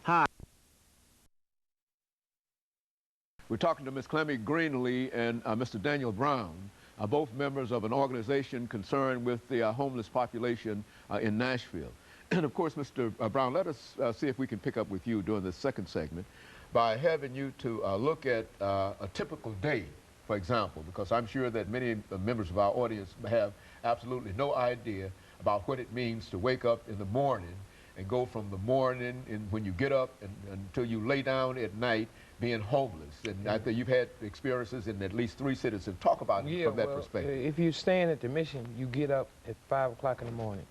Hi. We're talking to Ms. CGreenlee and Mr. Daniel Brown, both members of an organization concerned with the homeless population in Nashville. And of course, Mr. Brown, let us see if we can pick up with you during the second segment by having you to look at a typical day, for example, because I'm sure that many members of our audience have absolutely no idea about what it means to wake up in the morning and go from the morning and when you get up until you lay down at night being homeless. And I think you've had experiences in at least 3 cities. And talk about it from that perspective. If you're staying at the Mission, you get up at 5 o'clock in the morning.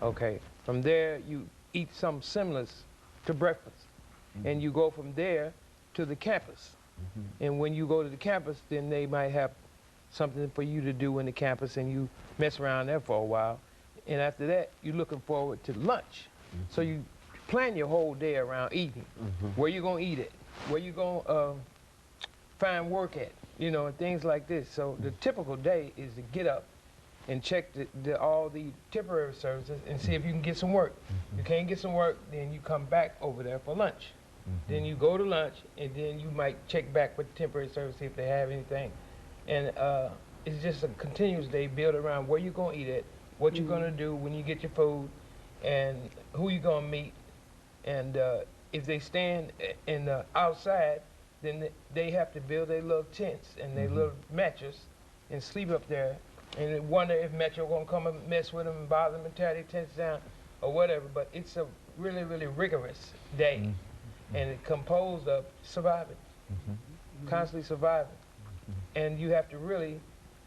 Okay. From there, you eat something similar to breakfast. And you go from there to the campus. And when you go to the campus, then they might have something for you to do in the campus, and you mess around there for a while. And after that, you're looking forward to lunch. So you plan your whole day around eating. Where you gonna eat it? Where you gonna find work at? You know, and things like this. So the typical day is to get up and check all the temporary services and see if you can get some work. You can't get some work, then you come back over there for lunch. Then you go to lunch, and then you might check back with the temporary service, see if they have anything. And it's just a continuous day built around where you're gonna eat at, what you're gonna do when you get your food, and who you're gonna meet. And if they stand in the outside, then they have to build their little tents and their little mattress and sleep up there. And they wonder if Metro gonna come and mess with them and bother them and tear their tents down or whatever. But it's a really, really rigorous day. And it's composed of surviving, constantly surviving. And you have to really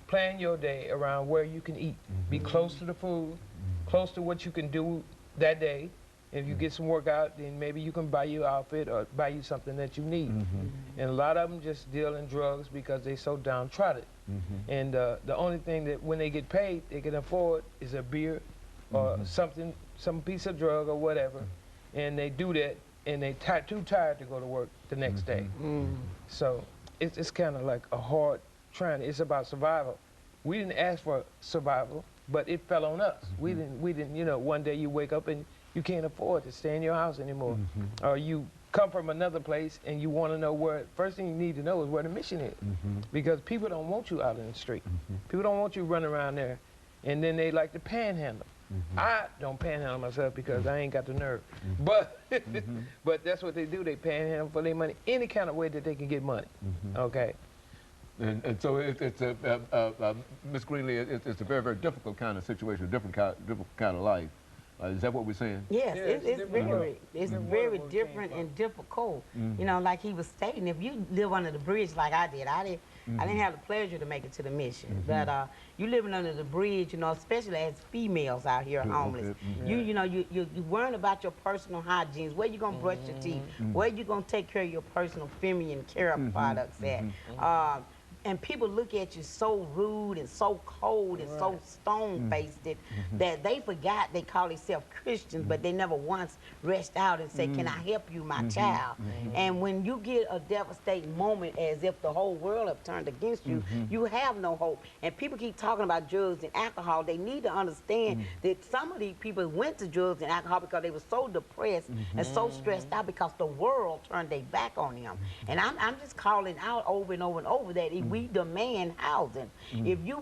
plan your day around where you can eat. Be close to the food, close to what you can do that day. If you get some work out, then maybe you can buy you an outfit or buy you something that you need. And a lot of them just deal in drugs because they're so downtrodden. And the only thing that when they get paid, they can afford is a beer or something, some piece of drug or whatever. And they do that, and they're too tired to go to work the next day. So it's kind of like a hard trying. It's about survival. We didn't ask for survival, but it fell on us. We didn't, you know, one day you wake up and you can't afford to stay in your house anymore. Or you come from another place and you want to know where, first thing you need to know is where the Mission is. Because people don't want you out in the street. People don't want you running around there. And then they like to panhandle. I don't panhandle myself because I ain't got the nerve. But but that's what they do. They panhandle for their money, any kind of way that they can get money. Okay. And so it's Ms. Greenlee, it's a very, very difficult kind of situation, different kind of life. Is that what we're saying? Yes, it's very different and difficult. You know, like he was stating, if you live under the bridge like I did, I didn't have the pleasure to make it to the Mission. But you living under the bridge, you know, especially as females out here homeless, you know, you worrying about your personal hygiene, where you gonna brush your teeth, where you gonna take care of your personal feminine care products at. And people look at you so rude and so cold and so stone-faced that they forgot they call themselves Christians, but they never once rushed out and say, can I help you, my child? And when you get a devastating moment as if the whole world have turned against you, you have no hope. And people keep talking about drugs and alcohol. They need to understand that some of these people went to drugs and alcohol because they were so depressed and so stressed out because the world turned their back on them. And I'm just calling out over and over and over that if we demand housing. If you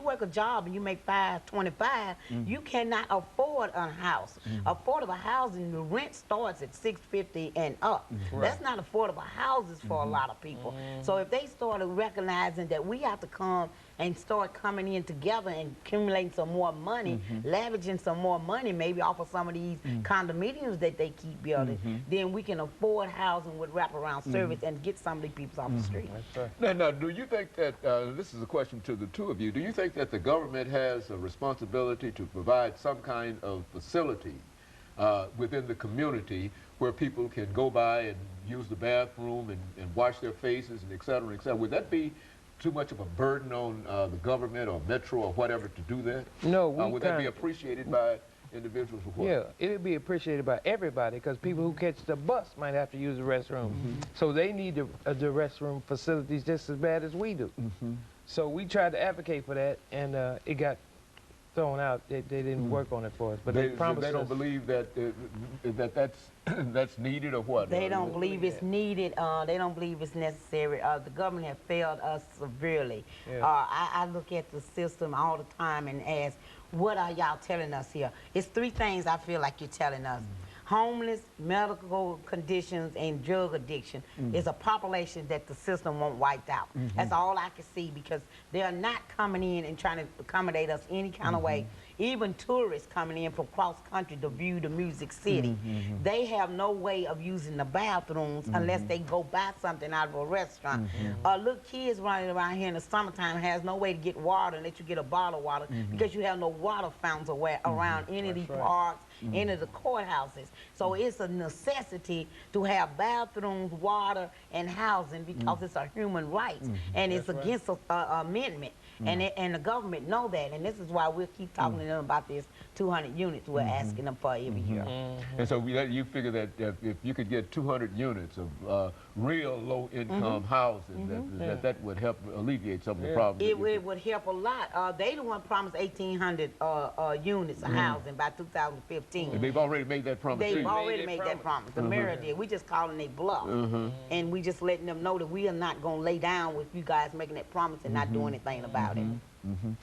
work a job and you make $5.25, you cannot afford a house. Affordable housing, the rent starts at $650 and up. That's not affordable houses for a lot of people. So if they started recognizing that we have to come and start coming in together and accumulating some more money, leveraging some more money, maybe off of some of these condominiums that they keep building, then we can afford housing with wraparound service and get some of these people off the street. Now, do you think that, this is a question to the two of you, do you think that the government has a responsibility to provide some kind of facility within the community where people can go by and use the bathroom and wash their faces and et cetera, et cetera? Would that be too much of a burden on the government or Metro or whatever to do that? No, would that be appreciated by individuals or what? Yeah, it would be appreciated by everybody because people who catch the bus might have to use the restroom. So they need the restroom facilities just as bad as we do. So we tried to advocate for that, and it got thrown out. They didn't work on it for us, but they promised They don't us. believe that that's needed or what? They don't believe it's needed. They don't believe it's necessary. The government has failed us severely. Yeah. I look at the system all the time and ask, what are y'all telling us here? It's three things I feel like you're telling us. Homeless, medical conditions, and drug addiction is a population that the system won't wipe out. That's all I can see, because they're not coming in and trying to accommodate us any kind of way. Even tourists coming in from cross country to view the Music City, they have no way of using the bathrooms unless they go buy something out of a restaurant. Little kids running around here in the summertime has no way to get water unless you get a bottle of water, because you have no water fountains around any of these parks, any of the courthouses. So it's a necessity to have bathrooms, water, and housing, because it's a human right, and it's against the amendment. And the government know that, and this is why we'll keep talking to them about this 200 units we're asking them for every year. And so you figure that if you could get 200 units of real low-income housing, that would help alleviate some of the problems. It would help a lot. They the one promised 1,800 units of housing by 2015. And they've already made that promise. They've already made that promise. The mayor did. We just calling they bluff, and we just letting them know that we are not going to lay down with you guys making that promise and not doing anything about it.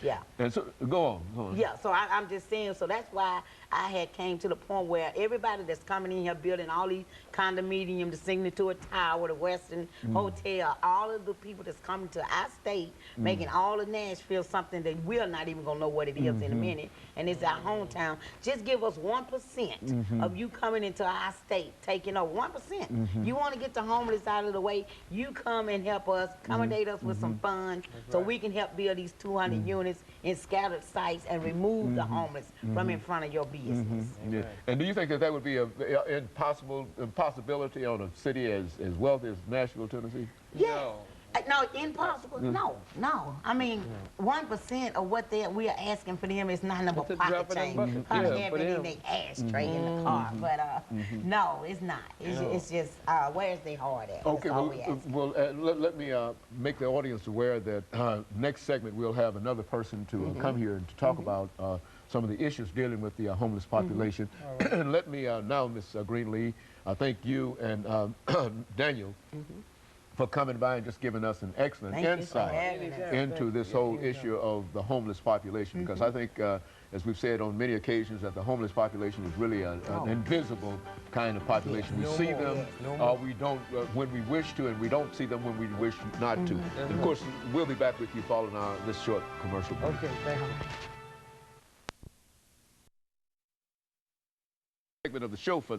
Yeah. And so go on. Yeah, so I'm just saying, so that's why I had came to the point where everybody that's coming in here building all these condominiums, the Signature Tower, the Western Hotel, all of the people that's coming to our state, making all of Nashville something that we're not even gonna know what it is in a minute, and it's our hometown. Just give us 1% of you coming into our state, taking over 1%. You wanna get the homeless out of the way, you come and help us, accommodate us with some funds, so we can help build these 200 units in scattered sites and remove the homeless from in front of your business. Yeah. And do you think that would be an impossibility on a city as wealthy as Nashville, Tennessee? Yes. No, impossible. No. I mean, 1% of what we are asking for them is not enough It's a pocket drop in the change. bucket. Probably Yeah, have for it in them. their ashtray in the car. But no, it's not. It's just where's their heart at? Okay, That's all we ask. well let me make the audience aware that next segment we'll have another person to come here and to talk about some of the issues dealing with the homeless population. And let me now, Ms. Greenlee, thank you and Daniel for coming by and just giving us an excellent insight into this whole issue of the homeless population, because I think, as we've said on many occasions, that the homeless population is really an invisible kind of population. We see them, we don't when we wish to, and we don't see them when we wish not to. And of course, we'll be back with you following this short commercial break. Okay, thank you. Segment of the show for